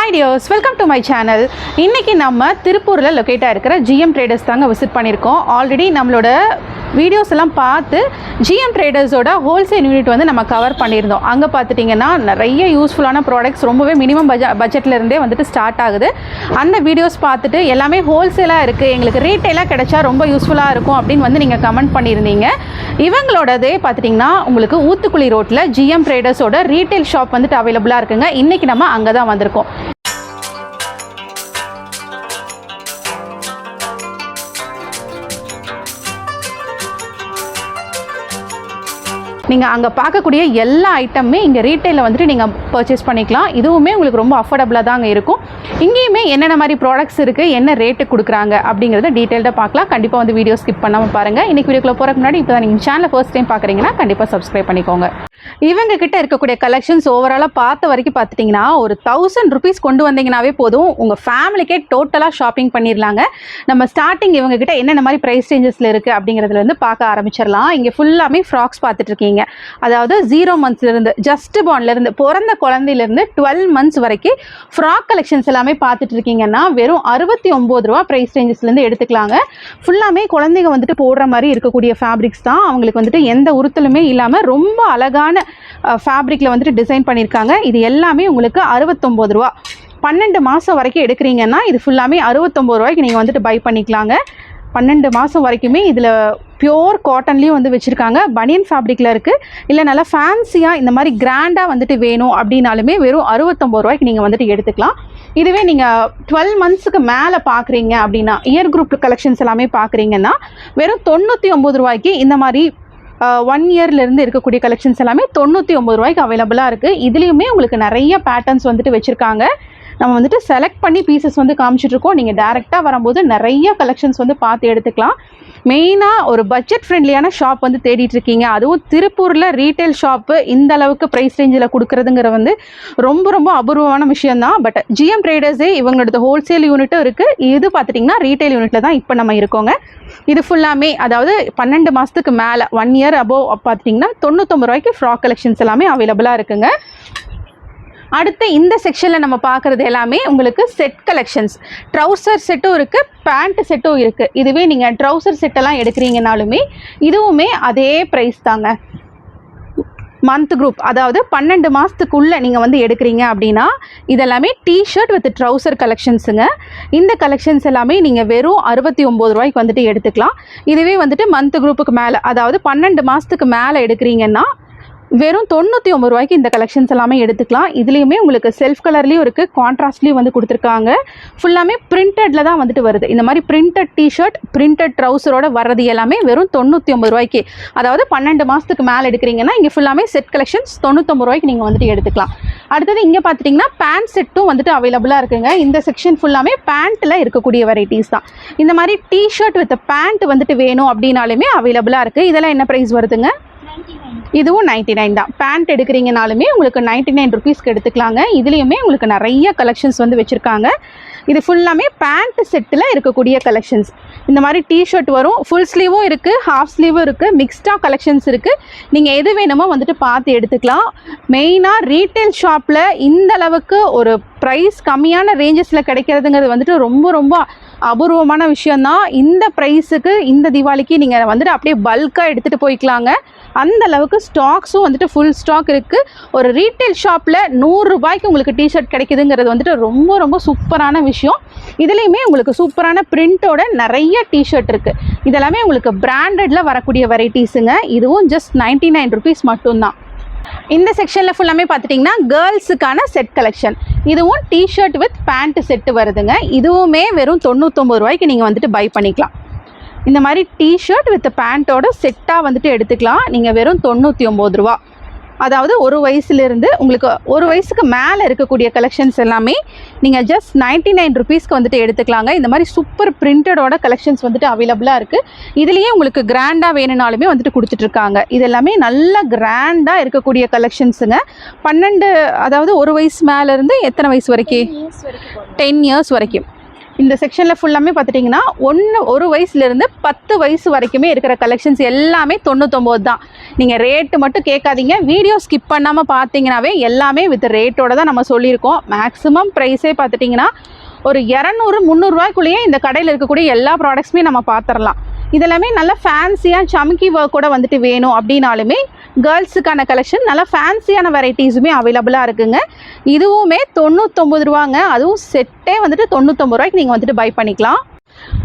Hi dears, welcome to my channel. இன்னைக்கு நம்ம திருப்பூர்ல லொகேட் ஆயிருக்கிற GM Traders தாங்க விசிட் பண்ணிருக்கோம். ஆல்ரெடி நம்மளோட வீடியோஸ் எல்லாம் பார்த்து GM Tradersோட ஹோல்சேல் யூனிட் வந்து நம்ம கவர் பண்ணியிருந்தோம். அங்கே பார்த்துட்டிங்கன்னா நிறைய யூஸ்ஃபுல்லான ப்ராடக்ட்ஸ் ரொம்பவே மினிமம் பட்ஜெட்ல இருந்தே வந்துட்டு ஸ்டார்ட் ஆகுது. அந்த வீடியோஸ் பார்த்துட்டு எல்லாமே ஹோல்சேலாக இருக்குது, எங்களுக்கு ரீட்டெயிலாக கிடைச்சா ரொம்ப யூஸ்ஃபுல்லாக இருக்கும் அப்படின்னு வந்து நீங்கள் கமெண்ட் பண்ணியிருந்தீங்க. இவங்களோடதே பார்த்துட்டிங்கன்னா உங்களுக்கு ஊத்துக்குளி ரோட்டில் GM Tradersோட ரீட்டெயில் ஷாப் வந்துட்டு அவைலபிளாக இருக்குங்க. இன்றைக்கி நம்ம அங்கே தான் வந்திருக்கோம். நீங்கள் அங்கே பார்க்கக்கூடிய எல்லா ஐட்டமுமே இங்கே ரீட்டெயிலில் வந்துட்டு நீங்கள் பர்ச்சேஸ் பண்ணிக்கலாம். இதுவுமே உங்களுக்கு ரொம்ப அஃபோர்டபுளாக தாங்க இருக்கும். இங்கேயுமே என்னென்ன மாதிரி ப்ராடக்ட்ஸ் இருக்குது, என்ன ரேட்டு கொடுக்குறாங்க அப்படிங்கிறத டீட்டெயில்டாக பார்க்கலாம். கண்டிப்பாக வந்து வீடியோ ஸ்கிப் பண்ணாமல் பாருங்கள். இன்றைக்கி வீடியோக்குள்ளே போகிறதுக்கு முன்னாடி இப்போ தான் நீங்கள் சேனலை ஃபர்ஸ்ட் டைம் பார்க்குறீங்கன்னா கண்டிப்பாக சப்ஸ்கிரைப் பண்ணிக்கோங்க. இவங்க கிட்ட இருக்கக்கூடிய கலெக்ஷன்ஸ் ஓவராலாக பார்த்த வரைக்கும் பார்த்துட்டிங்கன்னா ஒரு 1000 rupees கொண்டு வந்தீங்கன்னாவே போதும், உங்கள் ஃபேமிலிக்கே டோட்டலாக ஷாப்பிங் பண்ணிடலாங்க. நம்ம ஸ்டார்டிங் இவங்க கிட்ட என்னென்ன மாதிரி ப்ரைஸ் ரேஞ்சஸில் இருக்குது அப்படிங்கிறதுலேருந்து பார்க்க ஆரம்பிச்சிடலாம். இங்கே ஃபுல்லாமே ஃப்ராக்ஸ் பார்த்துட்ருக்கீங்க. அதாவது 0 monthsலேருந்து ஜஸ்ட் பார்ன்லேருந்து பிறந்த குழந்தையிலேருந்து 12 months வரைக்கும் ஃப்ராக் கலெக்ஷன்ஸ் எல்லாமே பார்த்துட்டு இருக்கீங்கன்னா வெறும் 69 ரூபா ப்ரைஸ் ரேஞ்சஸ்லேருந்து எடுத்துக்கலாங்க. ஃபுல்லாமே குழந்தைங்க வந்துட்டு போடுற மாதிரி இருக்கக்கூடிய ஃபேப்ரிக்ஸ் தான். அவங்களுக்கு வந்துட்டு எந்த உறுத்தலுமே இல்லாமல் ரொம்ப அழகான ஃபேப்ரிக்கில் வந்துட்டு டிசைன் பண்ணியிருக்காங்க. இது எல்லாமே உங்களுக்கு 69 ரூபா. 12 மாதம் வரைக்கும் எடுக்கிறீங்கன்னா இது ஃபுல்லாமே 69 ரூபாய்க்கு நீங்கள் வந்துட்டு பை பண்ணிக்கலாங்க. 12 மாதம் வரைக்குமே இதில் பியோர் காட்டன்லேயும் வந்து வச்சுருக்காங்க. பனியன் ஃபேப்ரிக்கில் இருக்குது. இல்லை நல்லா ஃபேன்சியாக இந்த மாதிரி கிராண்டாக வந்துட்டு வேணும் அப்படின்னாலுமே வெறும் 69 ரூபாய்க்கு நீங்கள் வந்துட்டு எடுத்துக்கலாம். இதுவே நீங்கள் 12 monthsக்கு மேலே பார்க்குறீங்க அப்படின்னா இயர் குரூப் கலெக்ஷன்ஸ் எல்லாமே பார்க்குறீங்கன்னா வெறும் 99 ரூபாய்க்கு இந்த மாதிரி 1 இயர்லேருந்து இருக்கக்கூடிய கலெக்ஷன்ஸ் எல்லாமே 99 ரூபாய்க்கு அவைலபிளாக இருக்குது. இதுலேயுமே உங்களுக்கு நிறைய பேட்டர்ன்ஸ் வந்துட்டு வச்சுருக்காங்க. நம்ம வந்துட்டு செலக்ட் பண்ணி பீசஸ் வந்து காமிச்சிட்ருக்கோம். நீங்கள் டேரெக்டாக வரும்போது நிறைய கலெக்ஷன்ஸ் வந்து பார்த்து எடுத்துக்கலாம். மெயினாக ஒரு பட்ஜெட் ஃப்ரெண்ட்லியான ஷாப் வந்து தேடிட்டு இருக்கீங்க, அதுவும் திருப்பூரில் ரீட்டைல் ஷாப்பு இந்த அளவுக்கு ப்ரைஸ் ரேஞ்சில் கொடுக்குறதுங்கிற வந்து ரொம்ப ரொம்ப அபூர்வமான விஷயந்தான். பட் GM Tradersே இவங்களோட ஹோல்சேல் யூனிட்டும் இருக்குது. இது பார்த்துட்டிங்கன்னா ரீட்டைல் யூனிட்டில் தான் இப்போ நம்ம இருக்கோங்க. இது ஃபுல்லாமே அதாவது 12 மாதத்துக்கு மேலே 1 இயர் அபோவ் பார்த்திங்கன்னா 99 ரூபாய்க்கு ஃப்ராக் கலெக்ஷன்ஸ் எல்லாமே அவைலபிளாக இருக்குங்க. அடுத்து இந்த செக்ஷனில் நம்ம பார்க்குறது எல்லாமே உங்களுக்கு செட் கலெக்ஷன்ஸ். ட்ரௌசர் செட்டும் இருக்குது, பேண்ட் செட்டும் இருக்குது. இதுவே நீங்கள் ட்ரௌசர் செட்டெல்லாம் எடுக்கிறீங்கனாலுமே இதுவுமே அதே ப்ரைஸ் தாங்க. மந்த் குரூப் அதாவது 12 மாதத்துக்குள்ளே நீங்கள் வந்து எடுக்கிறீங்க அப்படின்னா இதெல்லாமே டிஷர்ட் வித் ட்ரௌசர் கலெக்ஷன்ஸுங்க. இந்த கலெக்ஷன்ஸ் எல்லாமே நீங்கள் வெறும் 69 ரூபாய்க்கு வந்துட்டு எடுத்துக்கலாம். இதுவே வந்துட்டு மந்த் குரூப்புக்கு மேலே அதாவது 12 மாதத்துக்கு மேலே எடுக்கிறீங்கன்னா வெறும் 99 ரூபாய்க்கு இந்த கலெக்ஷன்ஸ் எல்லாமே எடுத்துக்கலாம். இதுலேயுமே உங்களுக்கு செல்ஃப் கலர்லேயும் இருக்குது, கான்ட்ராஸ்ட்லேயும் வந்து கொடுத்துருக்காங்க. ஃபுல்லாமே பிரிண்டடில் தான் வந்துட்டு வருது. இந்த மாதிரி பிரிண்டட் டிஷர்ட் பிரிண்டட் ட்ரௌசரோட வர்றது எல்லாமே வெறும் 99 ரூபாய்க்கு. அதாவது 12 மாதத்துக்கு மேலே எடுக்கிறீங்கன்னா இங்கே ஃபுல்லாமே செட் கலெக்ஷன்ஸ் 99 ரூபாய்க்கு நீங்கள் வந்துட்டு எடுத்துக்கலாம். அடுத்தது இங்கே பார்த்துட்டிங்கன்னா பேண்ட் செட்டும் வந்துட்டு அவைலபிளாக இருக்குங்க. இந்த செக்ஷன் ஃபுல்லாமே பேண்ட்டில் இருக்கக்கூடிய வெரைட்டிஸ் தான். இந்த மாதிரி டிஷர்ட் வித் பேண்ட் வந்துட்டு வேணும் அப்படின்னாலுமே அவைலபிளாக இருக்குது. இதெல்லாம் என்ன ப்ரைஸ் வருதுங்க? இதுவும் 99 தான். பேண்ட் எடுக்கிறீங்கனாலுமே உங்களுக்கு 99 ரூபீஸ்க்கு எடுத்துக்கலாங்க. இதுலேயுமே உங்களுக்கு நிறைய கலெக்ஷன்ஸ் வந்து வச்சுருக்காங்க. இது ஃபுல்லாமே பேண்ட் செட்டில் இருக்கக்கூடிய கலெக்ஷன்ஸ். இந்த மாதிரி டிஷர்ட் வரும், ஃபுல் ஸ்லீவும் இருக்குது, ஹாஃப் ஸ்லீவும் இருக்குது, மிக்ஸ்டாக கலெக்ஷன்ஸ் இருக்குது. நீங்கள் எது வேணுமோ வந்துட்டு பார்த்து எடுத்துக்கலாம். மெயினாக ரீட்டைல் ஷாப்பில் இந்த அளவுக்கு ஒரு ப்ரைஸ் கம்மியான ரேஞ்சஸில் கிடைக்கிறதுங்கிறது வந்துட்டு ரொம்ப ரொம்ப அபூர்வமான விஷயந்தான். இந்த ப்ரைஸுக்கு இந்த தீபாவளிக்கு நீங்கள் வந்துட்டு அப்படியே பல்காக எடுத்துகிட்டு போய்க்கலாங்க. அந்த அளவுக்கு ஸ்டாக்ஸும் வந்துட்டு ஃபுல் ஸ்டாக் இருக்குது. ஒரு ரீட்டைல் ஷாப்பில் 100 ரூபாய்க்கு உங்களுக்கு டிஷர்ட் கிடைக்குதுங்கிறது வந்துட்டு ரொம்ப ரொம்ப சூப்பரான விஷயம். இதுலேயுமே உங்களுக்கு சூப்பரான பிரிண்டோட நிறைய டிஷர்ட் இருக்குது. இதெல்லாமே உங்களுக்கு பிராண்டடில் வரக்கூடிய வெரைட்டிஸுங்க. இதுவும் ஜஸ்ட் 99 ரூபீஸ் மட்டும்தான். இந்த செக்ஷனில் ஃபுல்லாமே பார்த்துட்டிங்கன்னா கேர்ள்ஸுக்கான செட் கலெக்ஷன். இதுவும் டிஷர்ட் வித் பேண்ட் செட்டு வருதுங்க. இதுவுமே வெறும் 99 ரூபாய்க்கு நீங்கள் வந்துட்டு பை பண்ணிக்கலாம். இந்த மாதிரி டிஷர்ட் வித் பேண்ட்டோட செட்டாக வந்துட்டு எடுத்துக்கலாம். நீங்கள் வெறும் 99 ரூபா. அதாவது 1 வயசுலேருந்து உங்களுக்கு 1 வயசுக்கு மேலே இருக்கக்கூடிய கலெக்ஷன்ஸ் எல்லாமே நீங்கள் ஜஸ்ட் 99 ரூபீஸ்க்கு வந்துட்டு எடுத்துக்கலாங்க. இந்த மாதிரி சூப்பர் பிரிண்டடோட கலெக்ஷன்ஸ் வந்துட்டு அவைலபிளாக இருக்குது. இதுலேயே உங்களுக்கு கிராண்டாக வேணும்னாலுமே வந்துட்டு கொடுத்துட்ருக்காங்க. இது எல்லாமே நல்ல கிராண்டாக இருக்கக்கூடிய கலெக்ஷன்ஸுங்க. 12 அதாவது 1 வயசு மேலேருந்து எத்தனை வயசு வரைக்கும்? 10 இயர்ஸ் வரைக்கும். இந்த செக்ஷனில் ஃபுல்லாமே பார்த்துட்டிங்கன்னா ஒரு வயசுலேருந்து 10 வயசு வரைக்குமே இருக்கிற கலெக்ஷன்ஸ் எல்லாமே 99 தான். நீங்கள் ரேட்டு மட்டும் கேட்காதீங்க, வீடியோ ஸ்கிப் பண்ணாமல் பார்த்தீங்கன்னாவே எல்லாமே வித் ரேட்டோட தான் நம்ம சொல்லியிருக்கோம். மேக்ஸிமம் ப்ரைஸே பார்த்துட்டிங்கன்னா ஒரு 200-300 ரூபாய்க்குள்ளேயே இந்த கடையில் இருக்கக்கூடிய எல்லா ப்ராடக்ட்ஸுமே நம்ம பார்த்துடலாம். இதெல்லாமே நல்லா ஃபேன்சியாக சமக்கி ஒர்க்கோட வந்துட்டு வேணும் அப்படின்னாலுமே கேர்ள்ஸுக்கான கலெக்ஷன் நல்லா ஃபேன்சியான வெரைட்டிஸுமே அவைலபிளாக இருக்குங்க. இதுவுமே 99 ரூபாங்க. அதுவும் செட்டே வந்துட்டு 99 ரூபாய்க்கு நீங்கள் வந்துட்டு பை பண்ணிக்கலாம்.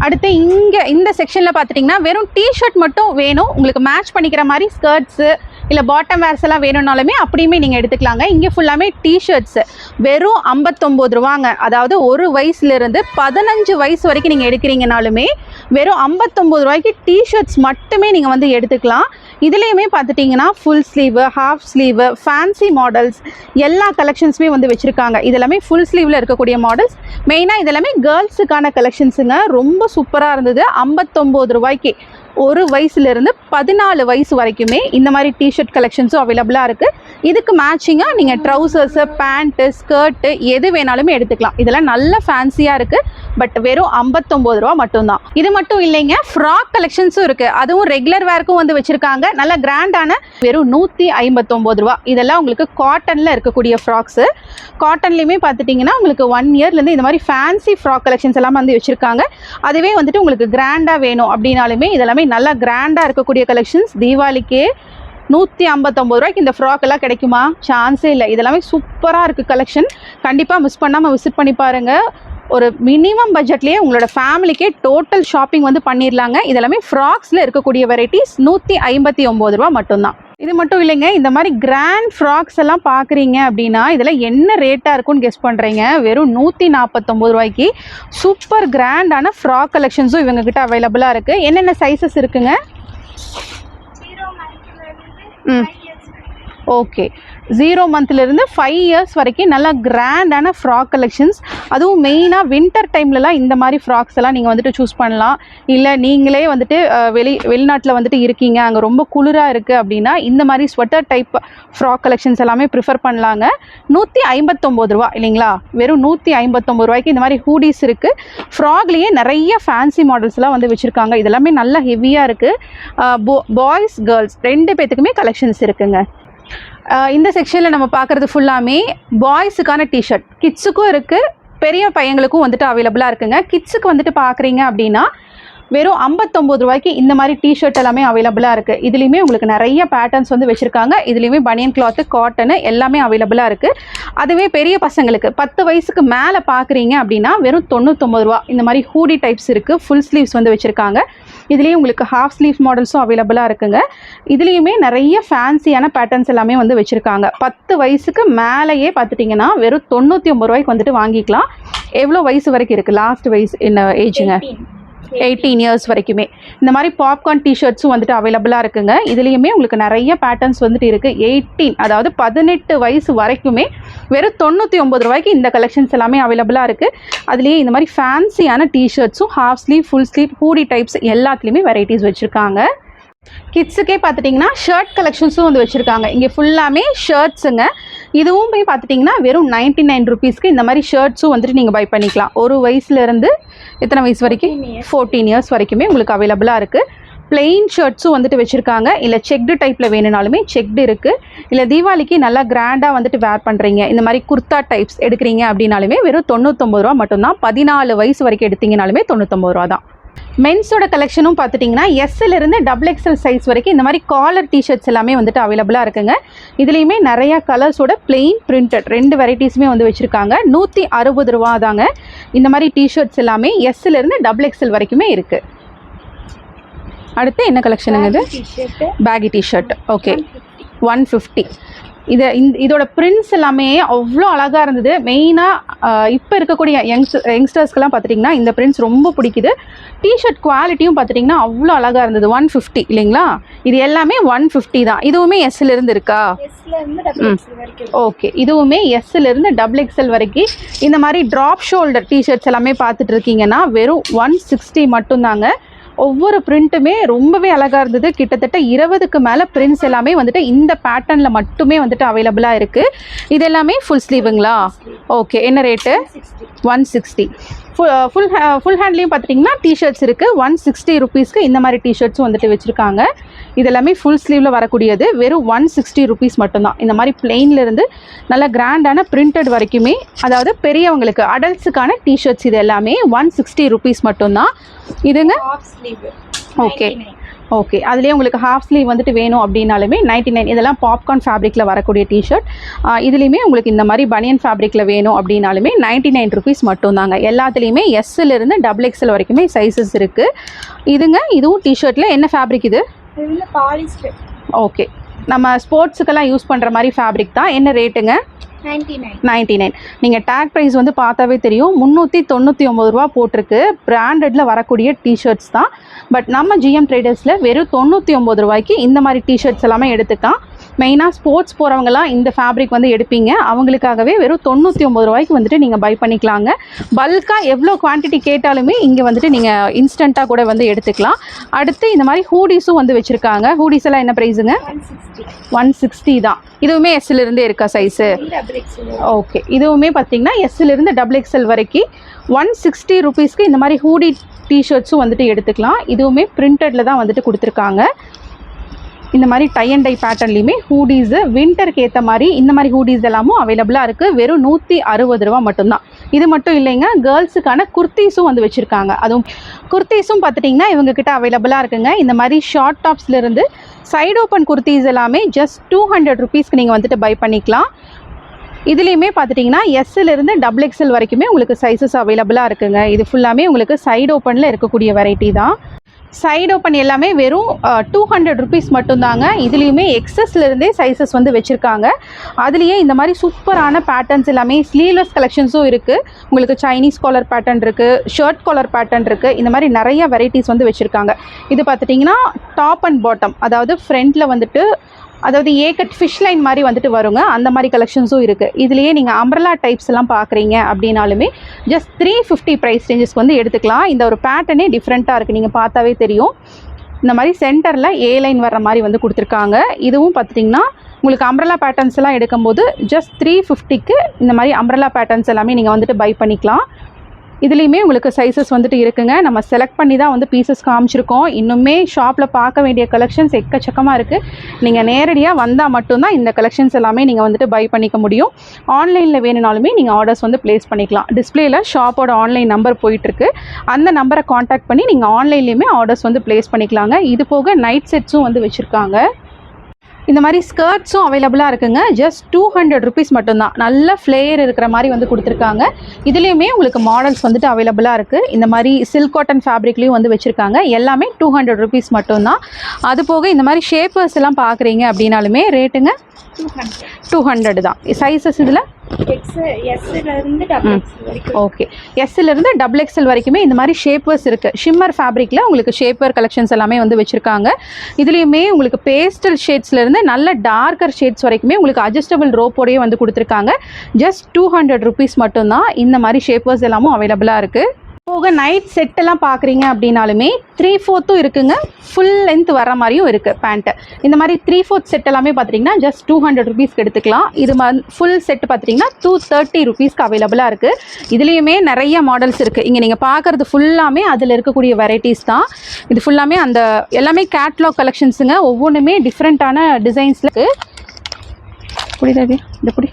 அடுத்து இங்கே இந்த செக்ஷனில் பார்த்துட்டிங்கன்னா வெறும் டிஷர்ட் மட்டும் வேணும், உங்களுக்கு மேட்ச் பண்ணிக்கிற மாதிரி ஸ்கர்ட்ஸு இல்லை பாட்டம் வேர்ஸ் எல்லாம் வேணும்னாலுமே அப்படியுமே நீங்கள் எடுத்துக்கலாங்க. இங்கே ஃபுல்லாமே டிஷர்ட்ஸு வெறும் 59 ரூபாங்க. அதாவது ஒரு வயசுலேருந்து 15 வயசு வரைக்கும் நீங்கள் எடுக்கிறீங்கனாலுமே வெறும் 59 ரூபாய்க்கு டிஷர்ட்ஸ் மட்டுமே நீங்கள் வந்து எடுத்துக்கலாம். இதுலேயுமே பார்த்துட்டிங்கன்னா full sleeve, half sleeve, fancy models எல்லா கலெக்ஷன்ஸுமே வந்து வச்சுருக்காங்க. இதெல்லாமே ஃபுல் ஸ்லீவில் இருக்கக்கூடிய மாடல்ஸ். மெயினாக இதெல்லாமே கேர்ள்ஸுக்கான கலெக்ஷன்ஸுங்க. ரொம்ப சூப்பராக இருந்தது. 59 ரூபாய்க்கு ஒரு வயசுலேருந்து 14 வயசு வரைக்குமே இந்த மாதிரி டிஷர்ட் கலெக்ஷன்ஸும் அவைலபிளாக இருக்குது. இதுக்கு மேட்சிங்காக நீங்கள் ட்ரௌசர்ஸு, பேண்ட்டு, ஸ்கர்ட்டு எது வேணாலுமே எடுத்துக்கலாம். இதெல்லாம் நல்ல ஃபேன்சியாக இருக்குது. பட் வெறும் 59 ரூபா மட்டும்தான். இது மட்டும் இல்லைங்க, ஃப்ராக் கலெக்ஷன்ஸும் இருக்குது. அதுவும் ரெகுலர் வேர்க்கும் வந்து வச்சுருக்காங்க. நல்ல கிராண்டான வெறும் 159 ரூபா. இதெல்லாம் உங்களுக்கு காட்டனில் இருக்கக்கூடிய ஃப்ராக்ஸு. காட்டன்லேயுமே பார்த்துட்டிங்கன்னா உங்களுக்கு 1 இயர்லேருந்து இந்த மாதிரி ஃபேன்சி ஃப்ராக் கலெக்ஷன்ஸ் எல்லாம் வந்து வச்சுருக்காங்க. அதுவே வந்துட்டு உங்களுக்கு கிராண்டாக வேணும் அப்படின்னாலுமே இதெல்லாமே நல்லா கிராண்டாக இருக்கக்கூடிய கலெக்ஷன்ஸ். தீபாவளிக்கே 159 ரூபாய்க்கு இந்த ஃப்ராக் எல்லாம் கிடைக்குமா? சான்ஸே இல்லை. இதெல்லாமே சூப்பராக இருக்குது கலெக்ஷன். கண்டிப்பாக மிஸ் பண்ணாமல் விசிட் பண்ணி பாருங்கள். ஒரு மினிமம் பட்ஜெட்லேயே உங்களோட ஃபேமிலிக்கே டோட்டல் ஷாப்பிங் வந்து பண்ணிடலாங்க. இதெல்லாமே ஃப்ராக்ஸில் இருக்கக்கூடிய வெரைட்டிஸ் 159 ரூபா மட்டும்தான். இது மட்டும் இல்லைங்க, இந்த மாதிரி கிராண்ட் ஃப்ராக்ஸ் எல்லாம் பார்க்குறீங்க அப்படின்னா இதெல்லாம் என்ன ரேட்டாக இருக்குன்னு கெஸ் பண்ணுறீங்க? வெறும் 149 ரூபாய்க்கு சூப்பர் கிராண்டான ஃப்ராக் கலெக்ஷன்ஸும் இவங்ககிட்ட அவைலபிளாக இருக்குது. என்னென்ன சைஸஸ் இருக்குங்க? ஓகே, 0 மந்த்லேருந்து 5 இயர்ஸ் வரைக்கும் நல்லா கிராண்டான ஃப்ராக் கலெக்ஷன்ஸ். அதுவும் மெயினாக வின்டர் டைம்லலாம் இந்த மாதிரி ஃப்ராக்ஸ் எல்லாம் நீங்கள் வந்துட்டு சூஸ் பண்ணலாம். இல்லை நீங்களே வந்துட்டு வெளிநாட்டில் வந்துட்டு இருக்கீங்க, அங்கே ரொம்ப குளிராக இருக்குது அப்படின்னா இந்த மாதிரி ஸ்வெட்டர் டைப் ஃப்ராக் கலெக்ஷன்ஸ் எல்லாமே ப்ரிஃபர் பண்ணலாங்க. 159 ரூபா இல்லைங்களா? வெறும் 159 ரூபாய்க்கு இந்த மாதிரி ஹூடிஸ் இருக்குது. ஃப்ராக்லேயே நிறைய ஃபேன்சி மாடல்ஸ்லாம் வந்து வச்சுருக்காங்க. இதெல்லாமே நல்லா ஹெவியாக இருக்குது. பாய்ஸ் கேர்ள்ஸ் 2 பேத்துக்குமே கலெக்ஷன்ஸ் இருக்குங்க. இந்த செக்ஷனில் நம்ம பார்க்குறது ஃபுல்லாமே பாய்ஸுக்கான டிஷர்ட். கிட்ஸுக்கும் இருக்குது, பெரிய பையங்களுக்கும் வந்துட்டு அவைலபிளாக இருக்குங்க. கிட்ஸுக்கு வந்துட்டு பார்க்குறீங்க அப்படின்னா வெறும் 59 ரூபாய்க்கு இந்த மாதிரி டிஷர்ட் எல்லாமே அவைலபிளாக இருக்குது. இதுலேயுமே உங்களுக்கு நிறைய பேட்டர்ன்ஸ் வந்து வச்சுருக்காங்க. இதுலேயுமே பனியன் கிளாத்து, காட்டனு எல்லாமே அவைலபிளாக இருக்குது. அதுவே பெரிய பசங்களுக்கு 10 வயசுக்கு மேலே பார்க்குறீங்க அப்படின்னா வெறும் 99 ரூபா. இந்த மாதிரி ஹூடி டைப்ஸ் இருக்குது. ஃபுல் ஸ்லீவ்ஸ் வந்து வச்சுருக்காங்க. இதுலேயும் உங்களுக்கு ஹாஃப் ஸ்லீவ் மாடல்ஸும் அவைலபிளாக இருக்குங்க. இதுலேயுமே நிறைய ஃபேன்சியான பேட்டர்ன்ஸ் எல்லாமே வந்து வச்சுருக்காங்க. 10 வயசுக்கு மேலேயே பார்த்துட்டிங்கன்னா வெறும் 99 ரூபாய்க்கு வந்துட்டு வாங்கிக்கலாம். எவ்வளோ வயசு வரைக்கும் இருக்குது? லாஸ்ட் வயசு என்ன ஏஜுங்க? 18 இயர்ஸ் வரைக்குமே இந்த மாதிரி பாப்கார்ன் டிஷர்ட்ஸும் வந்துட்டு அவைலபிளாக இருக்குங்க. இதுலேயுமே உங்களுக்கு நிறைய பேட்டர்ன்ஸ் வந்துட்டு இருக்குது. 18 அதாவது 18 வயசு வரைக்குமே வெறும் 99 ரூபாய்க்கு இந்த கலெக்ஷன்ஸ் எல்லாமே அவைலபிளாக இருக்குது. அதுலேயே இந்த மாதிரி ஃபேன்சியான டிஷர்ட்ஸும் half sleeve, full sleeve, hoodie types எல்லாத்துலேயுமே வெரைட்டிஸ் வச்சுருக்காங்க. கிட்ஸுக்கே பார்த்துட்டிங்கன்னா ஷர்ட் கலெக்ஷன்ஸும் வந்து வச்சுருக்காங்க. இங்கே ஃபுல்லாமே ஷர்ட்ஸுங்க. இதுவும் போய் பார்த்துட்டிங்கன்னா வெறும் 99 ருபீஸ்க்கு இந்த மாதிரி ஷர்ட்ஸும் வந்துட்டு நீங்கள் பை பண்ணிக்கலாம். ஒரு வயசுலேருந்து எத்தனை வயசு வரைக்கும்? 14 இயர்ஸ் வரைக்குமே உங்களுக்கு அவைலபிளாக இருக்குது. பிளெயின் ஷர்ட்ஸும் வந்துட்டு வச்சுருக்காங்க. இல்லை செக்டு டைப்பில் வேணுனாலுமே செக்டு இருக்குது. இல்லை தீபாவளிக்கு நல்லா கிராண்டாக வந்துட்டு வேர் பண்ணுறீங்க, இந்த மாதிரி குர்த்தா டைப்ஸ் எடுக்கிறீங்க அப்படின்னாலுமே வெறும் 99 ரூபா மட்டும்தான். 14 வயசு வரைக்கும் எடுத்தீங்கனாலுமே 99 ரூபா தான். மென்ஸோட கலெக்ஷனும் பார்த்துட்டிங்கன்னா எஸ்ஸிலிருந்து XXL சைஸ் வரைக்கும் இந்த மாதிரி காலர் டிஷர்ட்ஸ் எல்லாமே வந்துட்டு அவைலபிளாக இருக்குங்க. இதுலேயுமே நிறையா கலர்ஸோட பிளெயின் பிரிண்டட் 2 வெரைட்டிஸுமே வந்து வச்சுருக்காங்க. 160 ரூபா தாங்க. இந்த மாதிரி டிஷர்ட்ஸ் எல்லாமே எஸ்ஸிலிருந்து XXL வரைக்குமே இருக்குது. அடுத்து என்ன கலெக்ஷனுங்க இது? Baggy t-shirt. ஓகே, 150. இதோட பிரிண்ட்ஸ் எல்லாமே அவ்வளோ அழகாக இருந்தது. மெயினாக இப்போ இருக்கக்கூடிய யங்ஸ்டர்ஸ்க்கெல்லாம் பார்த்துட்டிங்கன்னா இந்த பிரிண்ட்ஸ் ரொம்ப பிடிக்குது. டிஷர்ட் குவாலிட்டியும் பார்த்துட்டிங்கன்னா அவ்வளோ அழகாக இருந்தது. 150 இல்லைங்களா? இது எல்லாமே 150 தான். இதுவுமே எஸ்லேருந்து இருக்கா? ஓகே, இதுவுமே எஸ்லேருந்து XXL வரைக்கும் இந்த மாதிரி ட்ராப் ஷோல்டர் டிஷர்ட்ஸ் எல்லாமே பார்த்துட்டு இருக்கீங்கன்னா வெறும் 160 மட்டும்தாங்க. ஒவ்வொரு பிரிண்ட்டுமே ரொம்பவே அழகாக இருந்தது. கிட்டத்தட்ட 20க்கு மேலே பிரிண்ட்ஸ் எல்லாமே வந்துட்டு இந்த பேட்டர்னில் மட்டுமே வந்துட்டு அவைலபிளாக இருக்குது. இது எல்லாமே ஃபுல் ஸ்லீவுங்களா? ஓகே, என்ன ரேட்டு? 160. ஃபுல் ஹேண்ட்லேயும் பார்த்துட்டிங்கன்னா டிஷர்ட்ஸ் இருக்குது. 160 ருபீஸ்க்கு இந்த மாதிரி டிஷர்ட்ஸும் வந்துட்டு வச்சுருக்காங்க. இது எல்லாமே ஃபுல் ஸ்லீவில் வரக்கூடியது. வெறும் 160 ருபீஸ் மட்டும்தான். இந்த மாதிரி பிளெயின்லேருந்து நல்ல கிராண்டான பிரிண்டட் வரைக்குமே, அதாவது பெரியவங்களுக்கு அடல்ட்ஸுக்கான டிஷர்ட்ஸ் இது எல்லாமே 160 ருபீஸ் மட்டும்தான். இதுங்க ஓகே ஓகே, அதுலேயே உங்களுக்கு ஹாஃப் ஸ்லீவ் வந்துட்டு வேணும் அப்படின்னாலுமே 99. இதெல்லாம் பாப்கார்ன் ஃபேப்ரிக்கில் வரக்கூடிய டிஷர்ட். இதுலேயுமே உங்களுக்கு இந்த மாதிரி பனியன் ஃபேப்ரிக்கில் வேணும் அப்படின்னாலுமே 99 ருபீஸ் மட்டும்தாங்க. எல்லாத்துலேயுமே எஸ்ஸிலிருந்து XXL வரைக்குமே சைஸஸ் இருக்குது. இதுங்க இதுவும் டிஷர்ட்டில் என்ன ஃபேப்ரிக் இது? பாலிஸ்டர். ஓகே, நம்ம ஸ்போர்ட்ஸுக்கெல்லாம் யூஸ் பண்ணுற மாதிரி ஃபேப்ரிக் தான். என்ன ரேட்டுங்க? 99. நீங்கள் டேக் ப்ரைஸ் வந்து பார்த்தாவே தெரியும், 399 ரூபா போட்டிருக்கு. பிராண்டடில் வரக்கூடிய டிஷர்ட்ஸ் தான். பட் நம்ம GM ட்ரேடர்ஸில் வெறும் 99 ரூபாய்க்கு இந்த மாதிரி டிஷர்ட்ஸ் எல்லாமே எடுத்துக்கலாம். மெயினாக ஸ்போர்ட்ஸ் போகிறவங்களாம் இந்த ஃபேப்ரிக் வந்து எடுப்பீங்க, அவங்களுக்காகவே வெறும் 99 ரூபாய்க்கு வந்துட்டு நீங்கள் பை பண்ணிக்கலாங்க. பல்காக எவ்வளோ குவான்டிட்டி கேட்டாலுமே இங்கே வந்துட்டு நீங்கள் இன்ஸ்டண்ட்டாக கூட வந்து எடுத்துக்கலாம். அடுத்து இந்த மாதிரி ஹூடிஸும் வந்து வச்சுருக்காங்க. ஹூடிஸ் எல்லாம் என்ன ப்ரைஸுங்க? 160 தான். இதுவுமே எஸ்ஸிலிருந்தே இருக்கா சைஸு? ஓகே, இதுவுமே பார்த்தீங்கன்னா எஸ்ஸிலிருந்து XXL வரைக்கும் 160 ருபீஸ்க்கு இந்த மாதிரி ஹூடி டிஷர்ட்ஸும் வந்துட்டு எடுத்துக்கலாம். இதுவுமே பிரிண்டடில் தான் வந்துட்டு கொடுத்துருக்காங்க. இந்த மாதிரி டை அண்ட் டை பேட்டர்ன்லேயுமே ஹூடிஸு வின்டருக்கு ஏற்ற மாதிரி இந்த மாதிரி ஹூடிஸ் எல்லாமும் அவைலபிளாக இருக்குது. வெறும் 160 ரூபா மட்டும்தான். இது மட்டும் இல்லைங்க, கேர்ள்ஸுக்கான குர்த்திஸும் வந்து வச்சுருக்காங்க. அதுவும் குர்த்திஸும் பார்த்துட்டிங்கன்னா இவங்கக்கிட்ட அவைலபிளாக இருக்குங்க. இந்த மாதிரி ஷார்ட் டாப்ஸ்லேருந்து சைடு ஓப்பன் குர்த்திஸ் எல்லாமே ஜஸ்ட் 200 ருபீஸ்க்கு நீங்கள் வந்துட்டு பை பண்ணிக்கலாம். இதுலேயுமே பார்த்துட்டிங்கன்னா எஸ்ஸிலிருந்து XXL வரைக்குமே உங்களுக்கு சைஸஸ் அவைலபிளாக இருக்குங்க. இது ஃபுல்லாமே உங்களுக்கு சைடு ஓப்பனில் இருக்கக்கூடிய வெரைட்டி தான். சைடு ஓப்பன் எல்லாமே வெறும் 200 ருபீஸ் மட்டும்தாங்க. இதுலேயுமே எக்ஸஸ்லேருந்தே சைஸஸ் வந்து வச்சுருக்காங்க. அதுலேயே இந்த மாதிரி சூப்பரான பேட்டர்ன்ஸ் எல்லாமே ஸ்லீவ்லெஸ் கலெக்ஷன்ஸும் இருக்குது. உங்களுக்கு சைனீஸ் காலர் பேட்டர்ன் இருக்குது, ஷர்ட் காலர் பேட்டர்ன் இருக்குது. இந்த மாதிரி நிறைய வெரைட்டிஸ் வந்து வச்சுருக்காங்க. இது பார்த்துட்டிங்கன்னா டாப் அண்ட் பாட்டம், அதாவது ஃப்ரண்ட்டில் வந்துட்டு அதாவது ஏகட் ஃபிஷ் லைன் மாதிரி வந்துட்டு வருங்க. அந்த மாதிரி கலெக்ஷன்ஸும் இருக்குது. இதுலேயே நீங்கள் அம்ப்ரெல்லா டைப்ஸ் எல்லாம் பார்க்குறீங்க அப்படின்னாலுமே ஜஸ்ட் 350 ப்ரைஸ் ரேஞ்சஸ்க்கு வந்து எடுத்துக்கலாம். இந்த ஒரு பேட்டர்னே டிஃப்ரெண்ட்டாக இருக்குது, நீங்கள் பார்த்தாவே தெரியும். இந்த மாதிரி சென்டரில் ஏ லைன் வர்ற மாதிரி வந்து கொடுத்துருக்காங்க. இதுவும் பார்த்துட்டிங்கன்னா உங்களுக்கு அம்ப்ரெல்லா பேட்டர்ன்ஸ் எல்லாம் எடுக்கும்போது ஜஸ்ட் 350க்கு இந்த மாதிரி அம்ப்ரெல்லா பேட்டர்ன்ஸ் எல்லாமே நீங்கள் வந்துட்டு பை பண்ணிக்கலாம். இதுலேயுமே உங்களுக்கு சைஸஸ் வந்துட்டு இருக்குங்க. நம்ம செலக்ட் பண்ணி தான் வந்து பீசஸ் காமிச்சிருக்கோம். இன்னுமே ஷாப்பில் பார்க்க வேண்டிய கலெக்ஷன்ஸ் எக்கச்சக்கமாக இருக்குது. நீங்கள் நேரடியாக வந்தால் மட்டும்தான் இந்த கலெக்ஷன்ஸ் எல்லாமே நீங்கள் வந்துட்டு பை பண்ணிக்க முடியும். ஆன்லைனில் வேணுனாலுமே நீங்கள் ஆர்டர்ஸ் வந்து ப்ளேஸ் பண்ணிக்கலாம். டிஸ்பிளேயில் ஷாப்போட ஆன்லைன் நம்பர் போயிட்டுருக்கு. அந்த நம்பரை காண்டாக்ட் பண்ணி நீங்கள் ஆன்லைன்லேயுமே ஆர்டர்ஸ் வந்து ப்ளேஸ் பண்ணிக்கலாங்க. இது போக நைட் செட்ஸும் வந்து வச்சுருக்காங்க. இந்த மாதிரி ஸ்கர்ட்ஸும் அவைலபிளாக இருக்குங்க. ஜஸ்ட் 200 ருபீஸ் மட்டும்தான். நல்ல ஃப்ளேயர் இருக்கிற மாதிரி வந்து கொடுத்துருக்காங்க. இதுலேயுமே உங்களுக்கு மாடல்ஸ் வந்துட்டு அவைலபிளாக இருக்குது. இந்த மாதிரி சில்க் காட்டன் ஃபேப்ரிக்லேயும் வந்து வச்சுருக்காங்க. எல்லாமே 200 ருபீஸ் மட்டும்தான். அது போக இந்த மாதிரி ஷேப்பர்ஸ் எல்லாம் பார்க்குறீங்க அப்படின்னாலுமே ரேட்டுங்க 200 தான். சைஸஸ் இதில் ஓகே, எஸ்ஸிலிருந்து XXL வரைக்குமே இந்த மாதிரி ஷேப்பர்ஸ் இருக்குது. ஷிம்மர் ஃபேப்ரிக்கில் உங்களுக்கு ஷேப்பர் கலெக்ஷன்ஸ் எல்லாமே வந்து வச்சுருக்காங்க. இதுலேயுமே உங்களுக்கு பேஸ்டல் ஷேட்ஸ்லேருந்து நல்ல டார்க்கர் ஷேட்ஸ் வரைக்குமே உங்களுக்கு அட்ஜஸ்டபிள் ரோப்போடையே வந்து கொடுத்துருக்காங்க. ஜஸ்ட் 200 ருபீஸ் மட்டும்தான். இந்த மாதிரி ஷேப்பர்ஸ் எல்லாமும் அவைலபிளாக இருக்குது. போக நைட் செட்டெல்லாம் பார்க்குறீங்க அப்படின்னாலுமே 3/4 இருக்குங்க. ஃபுல் லென்த் வர மாதிரியும் இருக்குது பேண்ட்டு. இந்த மாதிரி 3/4 செட் எல்லாமே பார்த்துட்டிங்கன்னா ஜஸ்ட் 200 ருபீஸ்க்கு எடுத்துக்கலாம். இது ஃபுல் செட் பார்த்துட்டிங்கன்னா 230 ருபீஸ்க்கு அவைலபிளாக இருக்குது. இதுலேயுமே நிறைய மாடல்ஸ் இருக்குது. இங்கே நீங்கள் பார்க்குறது ஃபுல்லாமே அதில் இருக்கக்கூடிய வெரைட்டிஸ் தான். இது ஃபுல்லாமே அந்த எல்லாமே கேட்லாக் கலெக்ஷன்ஸுங்க. ஒவ்வொன்றுமே டிஃப்ரெண்ட்டான டிசைன்ஸில் இருக்குது. புரியுது இந்த புடி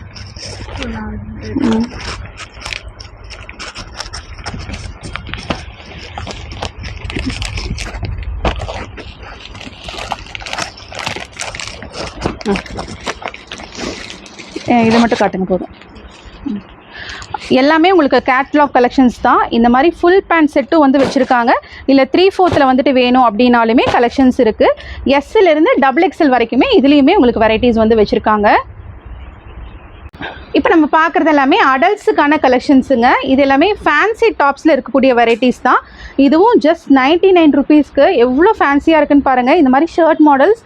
இது மட்டும் காட்டுங்க போதும். எல்லாமே உங்களுக்கு கேட்லாக் கலெக்ஷன்ஸ் தான். இந்த மாதிரி ஃபுல் பேண்ட் செட்டும் வந்து வச்சுருக்காங்க. இல்லை 3/4 வந்துட்டு வேணும் அப்படின்னாலுமே கலெக்ஷன்ஸ் இருக்குது. எஸ்ஸிலிருந்து XXL வரைக்குமே இதுலேயுமே உங்களுக்கு வெரைட்டிஸ் வந்து வச்சுருக்காங்க. இப்போ நம்ம பார்க்குறது எல்லாமே அடல்ட்ஸுக்கான கலெக்ஷன்ஸுங்க. இது எல்லாமே ஃபேன்சி டாப்ஸில் இருக்கக்கூடிய வெரைட்டிஸ் தான். இதுவும் ஜஸ்ட் 99 ருபீஸ்க்கு எவ்வளோ ஃபேன்சியாக இருக்குன்னு பாருங்கள். இந்த மாதிரி ஷர்ட் மாடல்ஸ்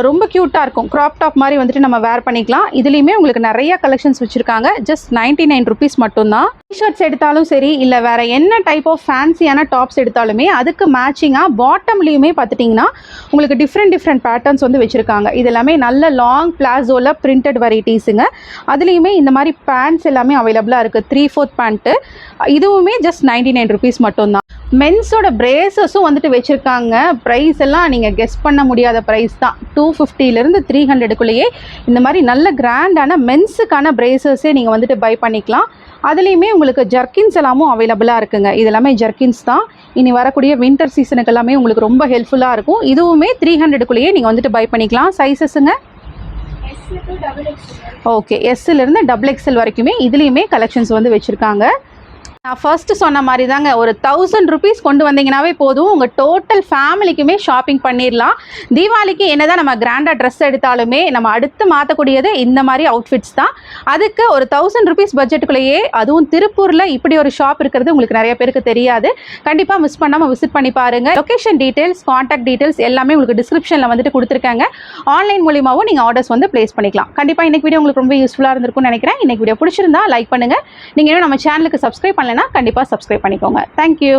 ரொம்ப க்யூட்டாக இருக்கும். க்ராப் டாப் மாதிரி வந்துட்டு நம்ம வேர் பண்ணிக்கலாம். இதுலேயுமே உங்களுக்கு நிறைய கலெக்ஷன்ஸ் வச்சுருக்காங்க. ஜஸ்ட் 99 ருபீஸ் மட்டும்தான். டிஷர்ட்ஸ் எடுத்தாலும் சரி இல்லை வேறு என்ன டைப் ஆஃப் ஃபேன்சியான டாப்ஸ் எடுத்தாலுமே அதுக்கு மேட்சிங்காக பாட்டம்லேயுமே பார்த்துட்டிங்கன்னா உங்களுக்கு டிஃப்ரெண்ட் பேட்டர்ன்ஸ் வந்து வச்சுருக்காங்க. இது எல்லாமே நல்ல லாங் பிளாசோவில் பிரிண்டட் வெரைட்டிஸுங்க. அதுலேயுமே இந்த மாதிரி பேண்ட்ஸ் எல்லாமே அவைலபிளாக இருக்குது. 3/4 பேண்ட்டு, இதுவுமே ஜஸ்ட் 99 ருபீஸ் மட்டும்தான். மென்ஸோட பிரேசஸும் வந்துட்டு வச்சுருக்காங்க. ப்ரைஸ் எல்லாம் நீங்கள் கெஸ் பண்ண முடியாத ப்ரைஸ் தான். 250லேருந்து 300க்குள்ளேயே இந்த மாதிரி நல்ல கிராண்டான மென்ஸுக்கான பிரேசஸே நீங்கள் வந்துட்டு பை பண்ணிக்கலாம். அதுலேயுமே உங்களுக்கு ஜர்க்கின்ஸ் எல்லாமும் அவைலபிளாக இருக்குங்க. இது எல்லாமே ஜர்க்கின்ஸ் தான். இனி வரக்கூடிய வின்டர் சீசனுக்கு எல்லாமே உங்களுக்கு ரொம்ப ஹெல்ப்ஃபுல்லாக இருக்கும். இதுவுமே 300க்குள்ளேயே நீங்கள் வந்துட்டு பை பண்ணிக்கலாம். சைஸஸுங்க ஓகே, எஸ்லேருந்து XXL வரைக்குமே இதுலேயுமே கலெக்ஷன்ஸ் வந்து வச்சுருக்காங்க. நான் ஃபர்ஸ்ட் சொன்ன மாதிரி தாங்க, ஒரு 1000 ருபீஸ் கொண்டு வந்தீங்கன்னாவே போதும், உங்கள் டோட்டல் ஃபேமிலிக்குமே ஷாப்பிங் பண்ணிடலாம். தீபாவளிக்கு என்னதான் நம்ம கிராண்டாக ட்ரெஸ் எடுத்தாலுமே நம்ம அடுத்து மாற்றக்கூடியது இந்த மாதிரி அவுட்ஃபிட்ஸ் தான். அதுக்கு ஒரு 1000 ருபீஸ் பட்ஜெட்டுக்குள்ளேயே, அதுவும் திருப்பூரில் இப்படி ஒரு ஷாப் இருக்கிறது உங்களுக்கு நிறைய பேருக்கு தெரியாது. கண்டிப்பாக மிஸ் பண்ணாமல் விசிட் பண்ணி பாருங்கள். லொக்கேஷன் டீட்டெயில்ஸ், காண்டாக்ட் டீட்டெயில்ஸ் எல்லாமே உங்களுக்கு டிஸ்கிரிப்ஷனில் வந்துட்டு கொடுத்துருக்காங்க. ஆன்லைன் மூலியமாகவும் நீங்கள் ஆர்டர்ஸ் வந்து ப்ளேஸ் பண்ணிக்கலாம். கண்டிப்பாக இன்றைக்கி வீடியோ உங்களுக்கு ரொம்ப யூஸ்ஃபுல்லாக இருந்திருக்கும்னு நினைக்கிறேன். இன்றைக்கி வீடியோ பிடிச்சிருந்தா லைக் பண்ணுங்கள். நீங்கள் இன்னும் நம்ம சேனலுக்கு சப்ஸ்கிரைப் பண்ணலைன்னா கண்டிப்பாக சப்ஸ்கிரைப் பண்ணிக்கோங்க. தேங்க்யூ.